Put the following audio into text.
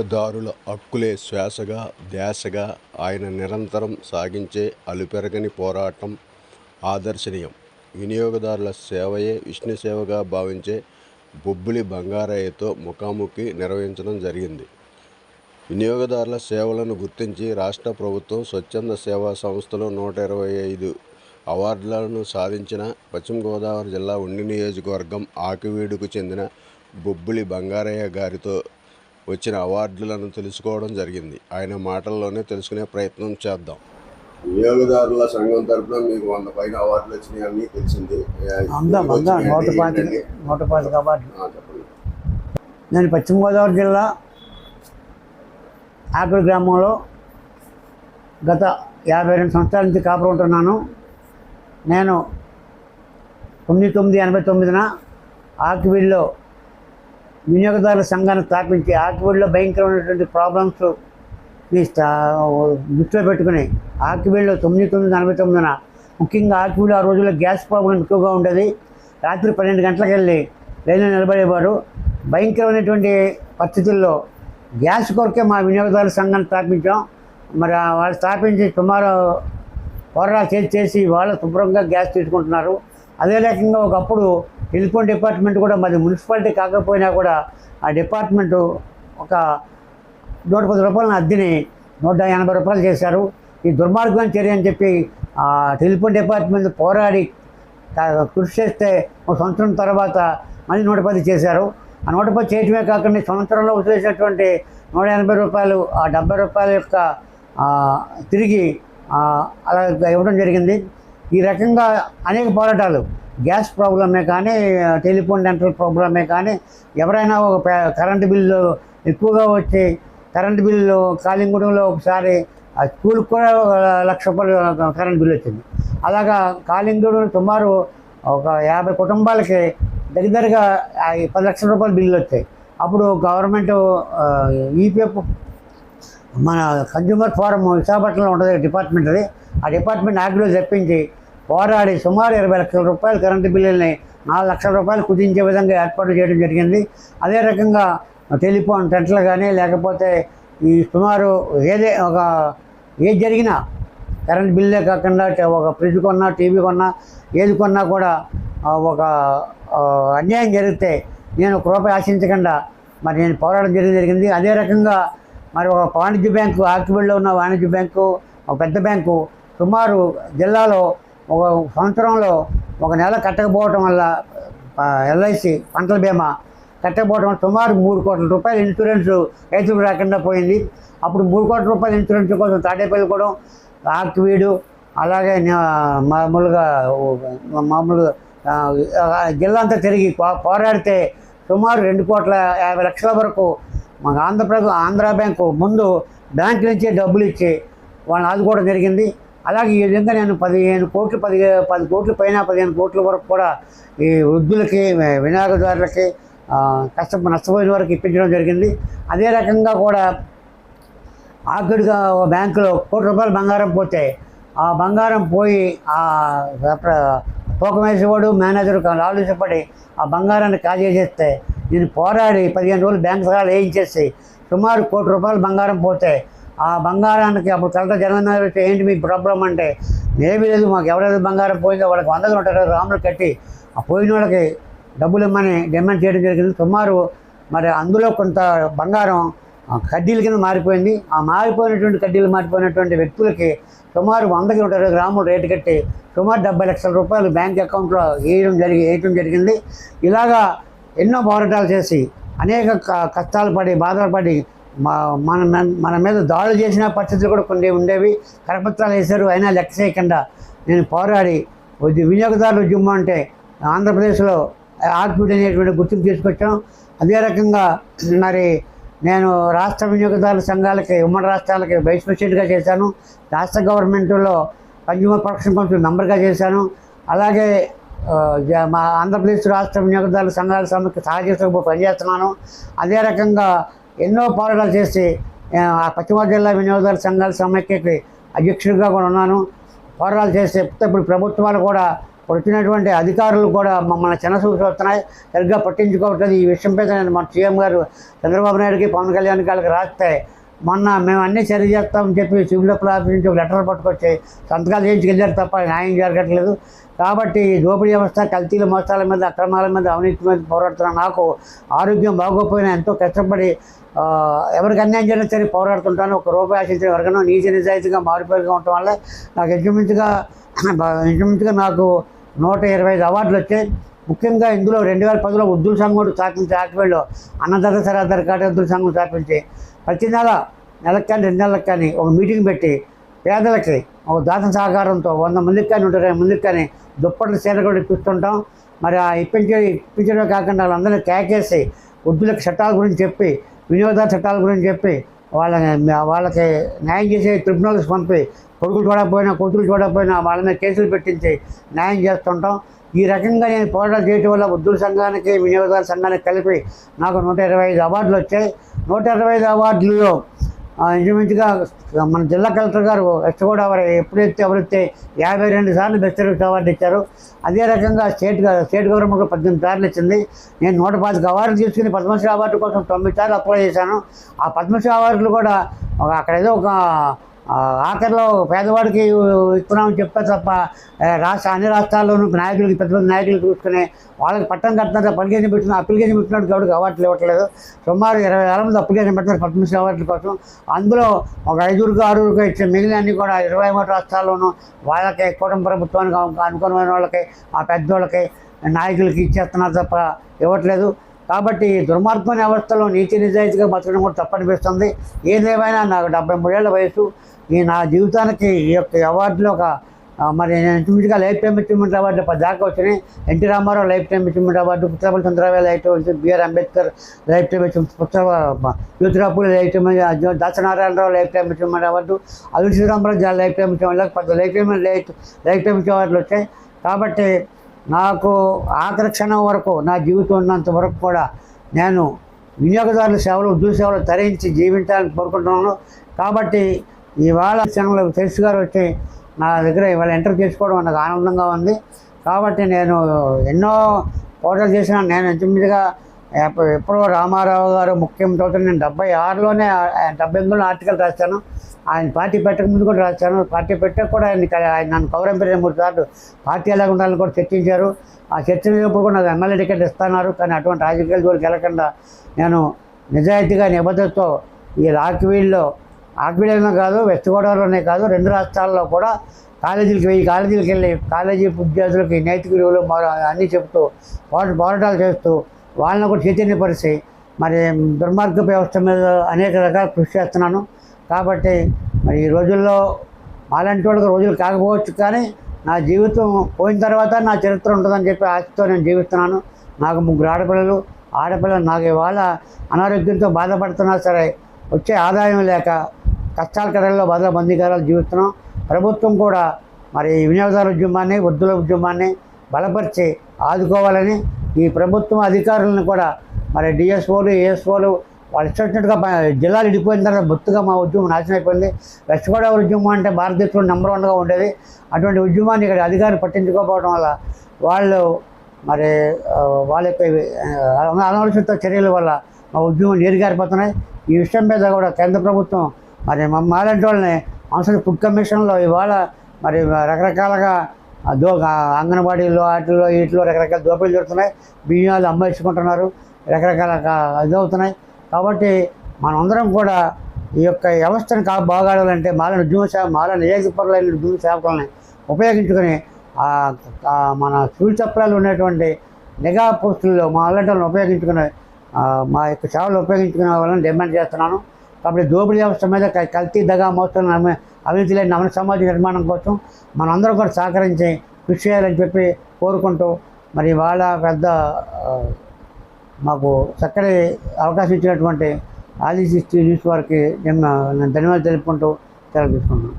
వినియోగదారుల హక్కులే శ్వాసగా, ధ్యాసగా ఆయన నిరంతరం సాగించే అలుపెరగని పోరాటం ఆదర్శనీయం. వినియోగదారుల సేవయే విష్ణుసేవగా భావించే బొబ్బిలి బంగారయ్యతో ముఖాముఖి నిర్వహించడం జరిగింది. వినియోగదారుల సేవలను గుర్తించి రాష్ట్ర ప్రభుత్వం స్వచ్ఛంద సేవా సంస్థలు 125 అవార్డులను సాధించిన పశ్చిమ గోదావరి జిల్లా ఉండి నియోజకవర్గం ఆకివీడుకు చెందిన బొబ్బిలి బంగారయ్య గారితో వచ్చిన అవార్డులను తెలుసుకోవడం జరిగింది. ఆయన మాటల్లోనే తెలుసుకునే ప్రయత్నం చేద్దాం. వినియోగదారుల సంఘం తరఫున మీకు 100 పైన అవార్డులు వచ్చినాయి అని తెలిసింది. 125 అవార్డులు. నేను పశ్చిమ గోదావరి జిల్లా ఆకుడు గ్రామంలో గత 52 సంవత్సరాల నుంచి కాపురం ఉంటున్నాను. నేను 1989న ఆకివీడులో వినియోగదారుల సంఘాన్ని స్థాపించి ఆకివీడులో భయంకరమైనటువంటి ప్రాబ్లమ్స్ దృష్టిలో పెట్టుకుని ఆకివీడులో 1989న ముఖ్యంగా ఆకివీడు ఆ రోజుల్లో గ్యాస్ ప్రాబ్లం ఎక్కువగా ఉండేది. రాత్రి 12 గంటలకు వెళ్ళి లైన్లో నిలబడేవారు. భయంకరమైనటువంటి పరిస్థితుల్లో గ్యాస్ కొరకే మా వినియోగదారుల సంఘాన్ని స్థాపించాం. మరి వాళ్ళు స్థాపించి సుమారు పోరాటాలు చేసి వాళ్ళు శుభ్రంగా గ్యాస్ తీసుకుంటున్నారు. అదే రకంగా ఒకప్పుడు టెలిఫోన్ డిపార్ట్మెంట్ కూడా మాది మున్సిపాలిటీ కాకపోయినా కూడా ఆ డిపార్ట్మెంటు ఒక 110 రూపాయల అద్దెని 180 రూపాయలు చేశారు. ఈ దుర్మార్గమైన చర్య అని చెప్పి టెలిఫోన్ డిపార్ట్మెంట్ పోరాడి కృషి చేస్తే ఒక సంవత్సరం తర్వాత మళ్ళీ 110 చేశారు. ఆ 110 చేయటమే కాకుండా సంవత్సరంలో వదిలేసినటువంటి 180 రూపాయలు ఆ 70 రూపాయల యొక్క తిరిగి అలా ఇవ్వడం జరిగింది. ఈ రకంగా అనేక పోరాటాలు గ్యాస్ ప్రాబ్లమే కానీ టెలిఫోన్ డెంటల్ ప్రాబ్లమే కానీ ఎవరైనా ఒక కరెంటు బిల్లు ఎక్కువగా వచ్చి కరెంటు బిల్లు కాలింగూడెంలో ఒకసారి ఆ స్కూల్కి కూడా 1,00,000 రూపాయలు కరెంటు బిల్లు వచ్చింది. అలాగా కాలింగూడెంలో సుమారు ఒక 50 కుటుంబాలకి దగ్గరగా 10 లక్షల రూపాయల బిల్లు వచ్చాయి. అప్పుడు గవర్నమెంట్ ఈపీఎఫ్ మన కన్జ్యూమర్ ఫోరం విశాఖపట్నంలో ఉంటుంది డిపార్ట్మెంట్. అది ఆ డిపార్ట్మెంట్ యాక్ట్లో తెప్పించి పోరాడి సుమారు 20 లక్షల రూపాయల కరెంటు బిల్లుల్ని 4 లక్షల రూపాయలు కుదించే విధంగా ఏర్పాటు చేయడం జరిగింది. అదే రకంగా టెలిఫోన్ టెంట్లు కానీ లేకపోతే ఈ సుమారు ఏది జరిగినా కరెంట్ బిల్లే కాకుండా ఒక ఫ్రిడ్జ్ కొన్నా టీవీ కొన్నా ఏది కొన్నా కూడా ఒక అన్యాయం జరిగితే నేను ఒక రూపాయి ఆశించకుండా మరి నేను పోరాటం జరిగింది. అదే రకంగా మరి ఒక వాణిజ్య బ్యాంకు ఆకివీడులో ఉన్న వాణిజ్య బ్యాంకు ఒక పెద్ద బ్యాంకు సుమారు జిల్లాలో ఒక సంవత్సరంలో ఒక నెల కట్టకపోవటం వల్ల ఎల్ఐసి పంటల బీమా కట్టకపోవటం వల్ల సుమారు 3 కోట్ల రూపాయల ఇన్సూరెన్స్ రైతులకు రాకుండా పోయింది. అప్పుడు 3 కోట్ల రూపాయల ఇన్సూరెన్స్ కోసం తాడేపల్లి కూడా ఆకివీడు అలాగే మామూలుగా జిల్లా అంతా తిరిగి పోరాడితే సుమారు 2,50,00,000 వరకు మాకు ఆంధ్ర బ్యాంకు ముందు బ్యాంకు నుంచి డబ్బులు ఇచ్చి వాళ్ళని ఆదుకోవడం జరిగింది. అలాగే ఈ విధంగా నేను 15 కోట్లు 10 కోట్ల పైన 15 కోట్ల వరకు కూడా ఈ వృద్ధులకి వినియోగదారులకి నష్టపోయిన వరకు ఇప్పించడం జరిగింది. అదే రకంగా కూడా ఆఖరిగా బ్యాంకులో 1 కోటి రూపాయలు బంగారం పోతే ఆ బంగారం పోయి తూకం వేసేవాడు మేనేజర్ ఆలోచపడి ఆ బంగారాన్ని కాజేసేస్తే నేను పోరాడి 15 రోజులు బ్యాంకు సహాయాలు వేయించేసి సుమారు 1 కోటి రూపాయలు బంగారం పోతే ఆ బంగారానికి అప్పుడు కలెక్టర్ జగన్ ఏంటి మీకు ప్రాబ్లం అంటే ఏమీ లేదు, మాకు ఎవరైతే బంగారం పోయిందో వాళ్ళకి 100 గ్రాములు కట్టి ఆ పోయిన వాళ్ళకి డబ్బులు ఇమ్మని డిమాండ్ చేయడం జరిగింది. సుమారు మరి అందులో కొంత బంగారం కడ్డీల కింద మారిపోయింది. ఆ మారిపోయినటువంటి కడ్డీలు మారిపోయినటువంటి వ్యక్తులకి సుమారు 100 గ్రాములు రేటు కట్టి సుమారు 70 లక్షల రూపాయలు బ్యాంక్ అకౌంట్లో వేయటం జరిగింది. ఇలాగా ఎన్నో పోరాటాలు చేసి అనేక కష్టాలు పడి బాధలు పడి మన మీద దాడులు చేసిన పరిస్థితులు కూడా కొన్ని ఉండేవి. కరపత్రాలు వేశారు, అయినా లెక్క చేయకుండా నేను పోరాడి వినియోగదారుల ఉద్యమం అంటే ఆంధ్రప్రదేశ్లో ఆకివీడు అనేటువంటి గుర్తింపు తీసుకొచ్చాం. అదే రకంగా మరి నేను రాష్ట్ర వినియోగదారుల సంఘాలకి ఉమ్మడి రాష్ట్రాలకి వైస్ ప్రెసిడెంట్గా చేశాను. రాష్ట్ర గవర్నమెంట్లో కన్జ్యూమర్ ప్రొటెక్షన్ కౌన్సిల్ మెంబర్గా చేశాను. అలాగే మా ఆంధ్రప్రదేశ్ రాష్ట్ర వినియోగదారుల సంఘాల సమైక్య సహచరుగా పనిచేస్తున్నాను. అదే రకంగా ఎన్నో పోరాటాలు చేసి పశ్చిమ జిల్లా వినియోగదారుల సంఘాల సమైక్యకి అధ్యక్షుడిగా కూడా ఉన్నాను. పోరాటాలు చేస్తే ఇప్పుడు ప్రభుత్వాలు కూడా ఇప్పుడు వచ్చినటువంటి అధికారులు కూడా మమ్మల్ని చిన్నచూపు చూస్తున్నాయి, సరిగ్గా పట్టించుకోవట్లేదు. ఈ విషయంపై నేను మన సీఎం గారు చంద్రబాబు నాయుడుకి, పవన్ కళ్యాణ్ గారికి రాస్తే మొన్న మేము అన్నీ సరి చేస్తామని చెప్పి సివిల్ సప్లై ఆఫీస్ నుంచి ఒక లెటర్ పట్టుకొచ్చి సంతకాలు చేయించుకెళ్ళారు తప్ప న్యాయం జరగట్లేదు. కాబట్టి దోపిడీ వ్యవస్థ, కల్తీల మోసాల మీద, అక్రమాల మీద, అవినీతి మీద పోరాడుతున్న నాకు ఆరోగ్యం బాగోపోయినా ఎంతో కష్టపడి ఎవరికి అన్యాయం జరిగినా సరే పోరాడుతుంటాను. ఒక రూపాయి ఆశించిన ఎవరికైనా నీతి నిజాయితీగా మారిపోయిగా ఉండటం వల్ల నాకు ఇంచుమించుగా నాకు 125 అవార్డులు వచ్చాయి. ముఖ్యంగా ఇందులో 2010లో వృద్ధుల సంఘం కూడా స్థాపించి ఆక్వేల్లో అన్నదాత సరాధార కార్డు వృద్ధుల సంఘం స్థాపించి ప్రతి నెలకు కానీ 2 నెలలకు కానీ ఒక మీటింగ్ పెట్టి పేదలకి ఒక దాత సహకారంతో 100 మందికి కానీ 120 మందికి కానీ దుప్పట్లు చీర కూడా ఇప్పిస్తుంటాం. మరి ఆ ఇప్పించడమే కాకుండా వాళ్ళందరినీ కేకేసి వృద్ధులకు చట్టాల గురించి చెప్పి, వినియోగదారు చట్టాల గురించి చెప్పి వాళ్ళకి న్యాయం చేసే ట్రిబ్యునల్స్ పంపి కొడుకులు చూడకపోయినా, కూతురు చూడకపోయినా వాళ్ళ మీద కేసులు పెట్టించి న్యాయం చేస్తుంటాం. ఈ రకంగా నేను పోరాటాలు చేయడం వల్ల వృద్ధుల సంఘానికి, వినియోగదారుల సంఘానికి కలిపి నాకు 125 అవార్డులు వచ్చాయి. 125 అవార్డులలో ఇంచుమించుగా మన జిల్లా కలెక్టర్ గారు వెస్ట్ గోదావరి ఎవరైతే 52 సార్లు బెస్ట్ సర్వీస్ అవార్డు ఇచ్చారు. అదే రకంగా స్టేట్ గవర్నమెంట్ 18 సార్లు ఇచ్చింది. నేను 125 అవార్డులు తీసుకుని పద్మశ్రీ అవార్డు కోసం 9 సార్లు అప్లై చేశాను. ఆ పద్మశ్రీ అవార్డులు కూడా అక్కడ ఏదో ఒక ఆఖరిలో పేదవాడికి ఇస్తున్నామని చెప్పే తప్ప అన్ని రాష్ట్రాల్లోనూ నాయకులకి, పెద్ద పెద్ద నాయకులు చూసుకుని వాళ్ళకి పట్టం కట్టినారు, అప్లికేషన్ పెట్టినట్టు కాబట్టి అవార్డులు ఇవ్వట్లేదు. సుమారు 20,000 మంది అప్లికేషన్ పెట్టినారు పద్మశ్రీ అవార్డుల కోసం. అందులో ఒక 5 6 ఇచ్చిన మిగిలిన అన్ని కూడా 23 రాష్ట్రాల్లోనూ వాళ్ళకి, కూటమి ప్రభుత్వానికి అనుకూలమైన వాళ్ళకి, ఆ పెద్దోళ్ళకి, నాయకులకి ఇచ్చేస్తున్నారు తప్ప ఇవ్వట్లేదు. కాబట్టి దుర్మార్గమైన వ్యవస్థలో నీతి నిజాయితీగా బతకడం కూడా తప్పనిపిస్తుంది. ఏదేమైనా నాకు 73 ఏళ్ల వయసు. నా జీవితానికి ఈ యొక్క అవార్డులో మరి నేను ఇంచుమించుగా లైఫ్ టైమ్ అచీవ్మెంట్ అవార్డు 10 దాకా వచ్చినాయి. NT Rama Rao lifetime achievement award, Puchalapalli Chandrababu lifetime achievement, BR Ambedkar lifetime achievement, Jyotirao lifetime, Dasanarayana Rao lifetime achievement award, Allu Sriramaraju lifetime achievement, 10 lifetime అవార్డులు వచ్చాయి. కాబట్టి నాకు ఆఖరి క్షణం వరకు, నా జీవితం ఉన్నంత వరకు కూడా నేను వినియోగదారుల సేవలు, ఉద్యోగ సేవలు తరించి జీవించాలని కోరుకుంటున్నాను. కాబట్టి ఇవాళ క్షణంలో తెలుసు గారు వచ్చి నా దగ్గర ఇవాళ ఎంటర్ చేసుకోవడం నాకు ఆనందంగా ఉంది. కాబట్టి నేను ఎన్నో పోరాటాలు చేసిన, నేను ఇంచుమించుగా ఎప్పుడో రామారావు గారు ముఖ్యమంత్రి నేను 76లోనే 78లో ఆర్టికల్ రాశాను. ఆయన పార్టీ పెట్టక ముందు కూడా రాశాను. పార్టీ పెట్టక కూడా ఆయన నన్ను కౌరంపేట 3 సార్లు పార్టీ ఎలా ఉండాలని కూడా చర్చించారు. ఆ చర్చించినప్పుడు కూడా నాకు ఎమ్మెల్యే టికెట్ ఇస్తున్నారు. కానీ అటువంటి రాజకీయాల జోలికి వెళ్ళకుండా నేను నిజాయితీగా, నిబద్ధతతో ఈ ఆక్వీల్లోనే కాదు, వెస్ట్ గోదావరిలోనే కాదు, 2 రాష్ట్రాల్లో కూడా కాలేజీలకు వెళ్ళి కాలేజీ విద్యార్థులకి నైతిక విలువలు అన్నీ చెప్తూ పోరాటాలు చేస్తూ వాళ్ళని కూడా చైతన్యపరిచి మరి దుర్మార్గ వ్యవస్థ మీద అనేక రకాల కృషి చేస్తున్నాను. కాబట్టి మరి ఈ రోజుల్లో మాలాంటి వాళ్ళకి రోజులు కాకపోవచ్చు, కానీ నా జీవితం పోయిన తర్వాత నా చరిత్ర ఉంటుందని చెప్పి ఆశతో నేను జీవిస్తున్నాను. నాకు 3 ఆడపిల్లలు. నాకు ఇవాళ అనారోగ్యంతో బాధపడుతున్నా సరే వచ్చే ఆదాయం లేక కష్టాల కడల్లో బందీకారాలు జీవిస్తున్నాం. ప్రభుత్వం కూడా మరి వినియోగదారుల ఉద్యమాన్ని, వృద్ధుల ఉద్యమాన్ని బలపరిచి ఆదుకోవాలని ఈ ప్రభుత్వం అధికారులను కూడా మరి డిఎస్ఓలు, ఏఎస్ఓలు వాళ్ళు ఇచ్చినట్టుగా జిల్లాలు ఇడిపోయిన తర్వాత బొత్తుగా మా ఉద్యమం నాశనం అయిపోయింది. వెస్ట్ గోదావరి ఉద్యమం అంటే భారతదేశంలో నెంబర్ 1గా ఉండేది. అటువంటి ఉద్యమాన్ని ఇక్కడ అధికారులు పట్టించుకోకపోవడం వల్ల వాళ్ళు మరి వాళ్ళ యొక్క అనాలోచిత చర్యల వల్ల మా ఉద్యమం నీరుగారిపోతున్నాయి. ఈ విషయం మీద కూడా కేంద్ర ప్రభుత్వం మరి మాలాంటి వాళ్ళని ఆన్సర్ ఫుడ్ కమిషన్లో ఇవాళ మరి రకరకాలుగా అంగన్వాడీలో వీటిలో రకరకాల దోపిడీలు జరుగుతున్నాయి. బియ్యాలు అమ్మేసుకుంటున్నారు, రకరకాల ఇదవుతున్నాయి. కాబట్టి మనందరం కూడా ఈ యొక్క వ్యవస్థను బాగాడాలంటే మాల నియోజకపరులైన ఉద్యమ సేవకులని ఉపయోగించుకొని మన సివిల్ సప్లైలో ఉన్నటువంటి నిఘా పోస్టుల్లో మా అలాంటి ఉపయోగించుకుని మా యొక్క సేవలు ఉపయోగించుకునే వాళ్ళని డిమాండ్ చేస్తున్నాను. కాబట్టి దోపిడీ వ్యవస్థ మీద కల్తీ, దగా, మోసం, అవినీతి లేని నవ సమాజ నిర్మాణం కోసం మనందరం కూడా సహకరించి కృషి చేయాలని చెప్పి కోరుకుంటూ మరి వాళ్ళ మాకు చక్కటి అవకాశం ఇచ్చినటువంటి ఆదిశక్తి న్యూస్ వారికి నేను ధన్యవాదాలు తెలుపుకుంటూ సెలవు తీసుకుంటున్నాను.